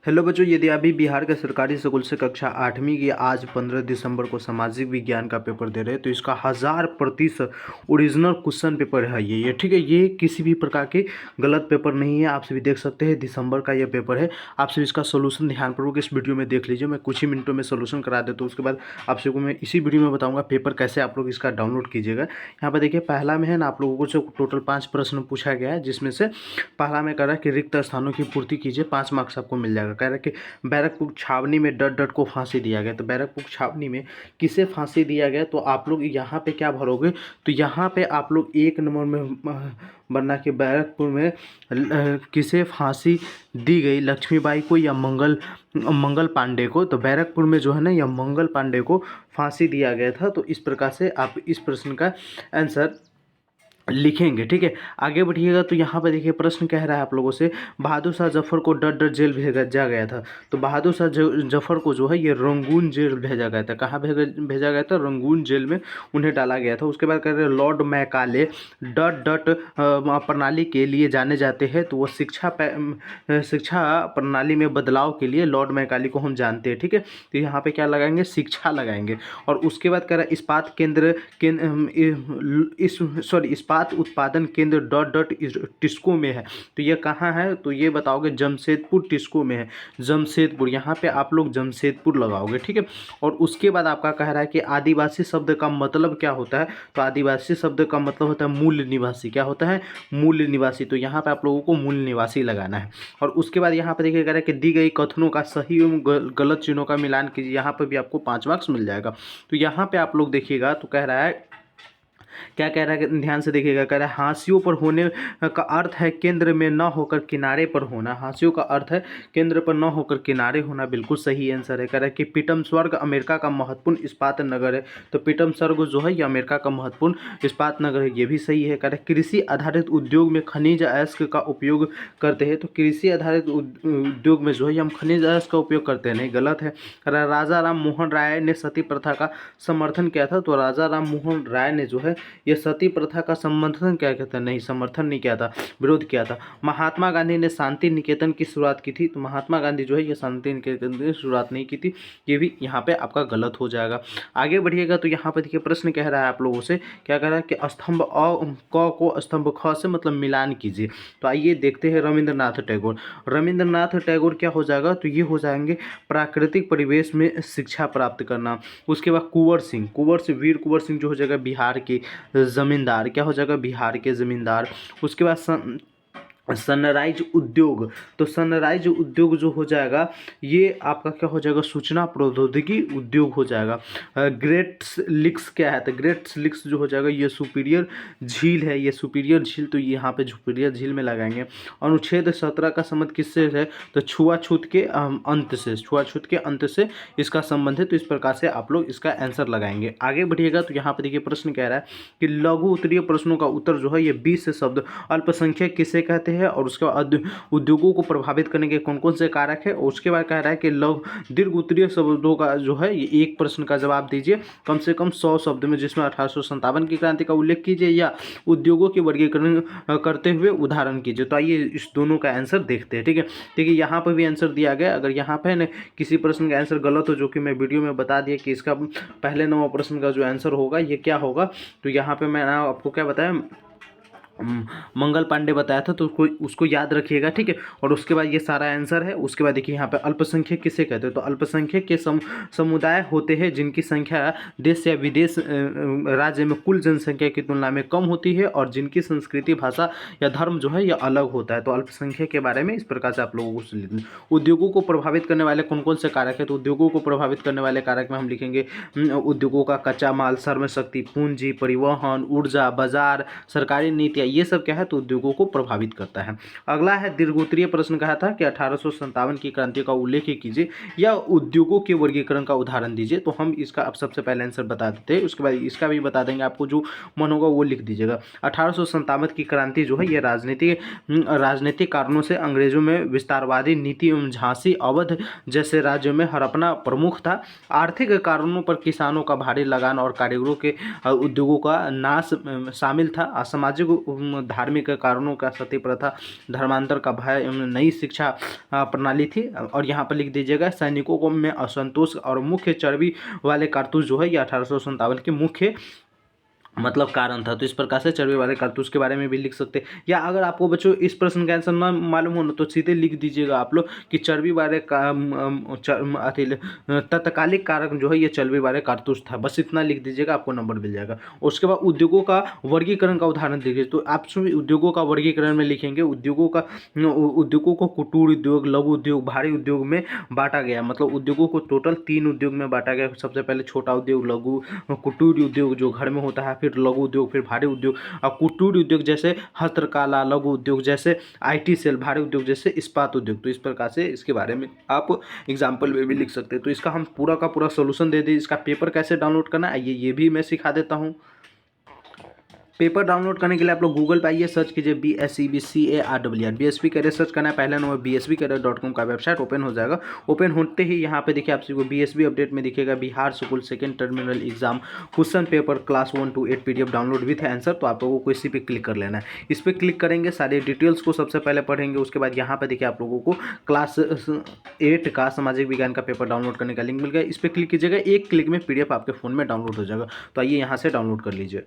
Hello बच्चों, यदि अभी बिहार के सरकारी स्कूल से कक्षा 8वीं की आज 15 दिसंबर को सामाजिक विज्ञान का पेपर दे रहे हैं तो इसका 1000% ओरिजिनल क्वेश्चन पेपर है ये ठीक है। ये किसी भी प्रकार के गलत पेपर नहीं है। आप सभी देख सकते हैं दिसंबर का ये पेपर है। आप सभी इसका सोल्यूशन ध्यानपूर्वक इस वीडियो में देख लीजिए। मैं कुछ ही मिनटों में सोल्यूशन करा देता हूँ। उसके बाद आप सभी को मैं इसी वीडियो में बताऊँगा पेपर कैसे आप लोग इसका डाउनलोड कीजिएगा। यहाँ पर देखिए पहला में है ना, आप लोगों को जो टोटल 5 प्रश्न पूछा गया है, जिसमें से पहला में कह रहा है कि रिक्त स्थानों की पूर्ति कीजिए, 5 मार्क्स आपको मिल जाएगा। कह रहा है कि बैरकपुर छावनी में डट डट को फांसी दिया गया। तो बैरकपुर छावनी में किसे फांसी दिया गया, तो आप लोग यहाँ पे क्या भरोगे, तो यहाँ पे आप लोग 1 नंबर में बनना कि बैरकपुर में किसे फांसी दी गई, लक्ष्मीबाई को या मंगल पांडे को। तो बैरकपुर में जो है ना, या मंगल पांडे को फांसी दिया गया था। तो इस प्रकार से आप इस प्रश्न का आंसर लिखेंगे, ठीक है। आगे बढ़िएगा तो यहाँ पर देखिए प्रश्न कह रहा है आप लोगों से, बहादुर शाह जफर को डट डट जेल भेजा गया था। तो बहादुर शाह जफर को जो है ये रंगून जेल भेजा गया था। कहाँ भेजा गया था? रंगून जेल में उन्हें डाला गया था। उसके बाद कह रहे हैं लॉर्ड मैकाले डट डट प्रणाली के लिए जाने जाते हैं। तो वो शिक्षा प्रणाली में बदलाव के लिए लॉर्ड मैकाले को हम जानते हैं, ठीक है। तो यहाँ पे क्या लगाएंगे? शिक्षा लगाएंगे। और उसके बाद कह रहा है इस्पात केंद्र इस्पात उत्पादन केंद्र डॉट डॉट टिस्को में है। तो ये कहाँ है? तो ये बताओगे जमशेदपुर टिस्को में है। जमशेदपुर, यहाँ पे आप लोग जमशेदपुर लगाओगे, ठीक है। और उसके बाद आपका कह रहा है कि आदिवासी शब्द का मतलब क्या होता है? तो आदिवासी शब्द का मतलब होता है मूल निवासी। क्या होता है? मूल निवासी। तो यहाँ पे आप लोगों को मूल निवासी लगाना है। और उसके बाद यहाँ पे देखिए कह रहा है कि दी गई कथनों का सही एवं गलत चिन्हों का मिलान कीजिए। यहाँ पे भी आपको 5 मार्क्स मिल जाएगा। तो यहाँ पे आप लोग देखिएगा तो कह रहा है, क्या कह रहा है, ध्यान से देखिएगा। कह रहा है हाशियों पर होने का अर्थ है केंद्र में न होकर किनारे पर होना। हाशियों का अर्थ है केंद्र पर न होकर किनारे होना, बिल्कुल सही आंसर है। कह रहा है कि पिटमस्बर्ग अमेरिका का महत्वपूर्ण इस्पात नगर है। तो पिटमस्बर्ग जो है ये अमेरिका का महत्वपूर्ण इस्पात नगर है, ये भी सही है। कह रहा है कृषि आधारित उद्योग में खनिज अयस्क का उपयोग करते हैं। तो कृषि आधारित उद्योग में जो है हम खनिज अयस्क का उपयोग करते हैं, नहीं, गलत है। कह रहा है राजा राम मोहन राय ने सती प्रथा का समर्थन किया था। तो राजा राम मोहन राय ने जो है ये सती प्रथा का समर्थन क्या कहता है? नहीं, समर्थन नहीं किया था, विरोध किया था। महात्मा गांधी ने शांति निकेतन की शुरुआत की थी। तो महात्मा गांधी जो है ये शांति निकेतन की शुरुआत नहीं की थी, ये भी यहाँ पे आपका गलत हो जाएगा। आगे बढ़िएगा तो यहाँ पे देखिए प्रश्न कह रहा है आप लोगों से, क्या कह रहा है कि स्तंभ अ क को स्तंभ ख से मतलब मिलान कीजिए। तो आइए देखते हैं रविंद्रनाथ टैगोर। रविंद्रनाथ टैगोर क्या हो जाएगा? तो ये हो जाएंगे प्राकृतिक परिवेश में शिक्षा प्राप्त करना। उसके बाद कुंवर सिंह, वीर कुंवर सिंह जो हो जाएगा बिहार के जमींदार। क्या हो जाएगा? बिहार के जमींदार। उसके बाद सनराइज उद्योग। तो सनराइज उद्योग जो हो जाएगा ये आपका क्या हो जाएगा? सूचना प्रौद्योगिकी उद्योग हो जाएगा। ग्रेट लिक्स क्या है? तो ग्रेट लिक्स जो हो जाएगा ये सुपीरियर झील है, ये सुपीरियर झील। तो यहाँ पे सुपीरियर झील में लगाएंगे। अनुच्छेद 17 का संबंध किससे है? तो छुआछूत के अंत से, छुआछूत के अंत से इसका संबंध है। तो इस प्रकार से आप लोग इसका आंसर लगाएंगे। आगे बढ़िएगा तो यहाँ पे देखिए प्रश्न कह रहा है कि लघु उत्तरीय प्रश्नों का उत्तर जो है ये 20 शब्द। अल्पसंख्यक किसे कहते हैं? और उसके बाद उद्योगों को प्रभावित करने के कौन कौन से कारक है। और उसके बाद कह रहा है कि दीर्घ उत्तरीय शब्दों का जो है ये एक प्रश्न का जवाब दीजिए कम से कम 100 शब्द में, जिसमें 1857 की क्रांति का उल्लेख कीजिए या उद्योगों के वर्गीकरण करते हुए उदाहरण कीजिए। तो आइए इस दोनों का आंसर देखते हैं, ठीक है। देखिए यहाँ पर भी आंसर दिया गया। अगर यहाँ पे न किसी प्रश्न का आंसर गलत हो, जो कि मैं वीडियो में बता दिया कि इसका पहले 9 प्रश्न का जो आंसर होगा ये क्या होगा, तो यहाँ पे मैं आपको क्या बताया, मंगल पांडे बताया था। तो उसको याद रखिएगा, ठीक है। और उसके बाद ये सारा आंसर है। उसके बाद देखिए यहाँ पे अल्पसंख्यक किसे कहते हैं? तो अल्पसंख्यक के समुदाय होते हैं जिनकी संख्या देश या विदेश राज्य में कुल जनसंख्या की तुलना में कम होती है और जिनकी संस्कृति, भाषा या धर्म जो है यह अलग होता है। तो अल्पसंख्यक के बारे में इस प्रकार से आप लोगों को उद्योगों को प्रभावित करने वाले कौन कौन से कारक है? तो उद्योगों को प्रभावित करने वाले कारक में हम लिखेंगे उद्योगों का कच्चा माल, श्रम शक्ति, पूंजी, परिवहन, ऊर्जा, बाजार, सरकारी नीतियाँ, ये सब क्या है? तो उद्योगों को प्रभावित करता है। अगला है दीर्घोत्तरीय प्रश्न कहा था कि 1857 की क्रांति का उल्लेख कीजिए या उद्योगों के वर्गीकरण का उदाहरण दीजिए। तो हम इसका अब सबसे पहले आंसर बता देते हैं, उसके बाद इसका भी बता देंगे। आपको जो मन होगा वो लिख दीजिएगा। 1857 की क्रांति जो है ये राजनीतिक कारणों से अंग्रेजों में विस्तारवादी नीति एवं झांसी, अवध जैसे राज्यों में हड़पना प्रमुख था। आर्थिक कारणों पर किसानों का भारी लगान और कारीगरों के उद्योगों का नाश शामिल था। सामाजिक धार्मिक कारणों का सती प्रथा, धर्मांतर का भय एवं नई शिक्षा प्रणाली थी। और यहाँ पर लिख दीजिएगा सैनिकों को में असंतोष और मुख्य चर्बी वाले कारतूस जो है ये 1857 के मुख्य मतलब कारण था। तो इस प्रकार से चर्बी वाले कारतूस के बारे में भी लिख सकते हैं। या अगर आपको बच्चों इस प्रश्न का आंसर ना मालूम हो ना तो सीधे लिख दीजिएगा आप लोग कि चर्बी वाले तत्कालिक कारक जो है ये चर्बी वाले कारतूस था, बस इतना लिख दीजिएगा, आपको नंबर मिल जाएगा। उसके बाद उद्योगों का वर्गीकरण का उदाहरण दीजिए। तो आप उद्योगों का वर्गीकरण में लिखेंगे उद्योगों को कुटीर उद्योग, लघु उद्योग, भारी उद्योग में बांटा गया। मतलब उद्योगों को टोटल 3 उद्योग में बांटा गया। सबसे पहले छोटा उद्योग, लघु कुटीर उद्योग जो घर में होता है, फिर लघु उद्योग, फिर भारी उद्योग। और कुटीर उद्योग जैसे हस्तकला, लघु उद्योग जैसे IT सेल, भारी उद्योग जैसे इस्पात उद्योग। तो इस प्रकार से इसके बारे में आप एग्जाम्पल में भी लिख सकते हैं। तो इसका हम पूरा का पूरा सोल्यूशन दे दी। इसका पेपर कैसे डाउनलोड करना है ये भी मैं सिखा देता हूँ। पेपर डाउनलोड करने के लिए आप लोग गूगल पे आइए, सर्च कीजिए BSEBCARER। BSB कैरियर सर्च करना है, पहला नंबर BSBcareer.com का वेबसाइट ओपन हो जाएगा। ओपन होते ही यहाँ पे देखिए आपको BSB अपडेट में दिखेगा Bihar school second terminal exam question paper class 1 to 8 PDF download with answer. तो आप लोगों को इसी पे क्लिक कर लेना है। इस पर क्लिक करेंगे, सारे डिटेल्स को सबसे पहले पढ़ेंगे। उसके बाद यहाँ पे देखिए आप लोगों को क्लास 8 का सामाजिक विज्ञान का पेपर डाउनलोड करने का लिंक मिल गया। इस पर क्लिक कीजिएगा, एक क्लिक में PDF आपके फ़ोन में डाउनलोड हो जाएगा। तो आइए यहाँ से डाउनलोड कर लीजिए।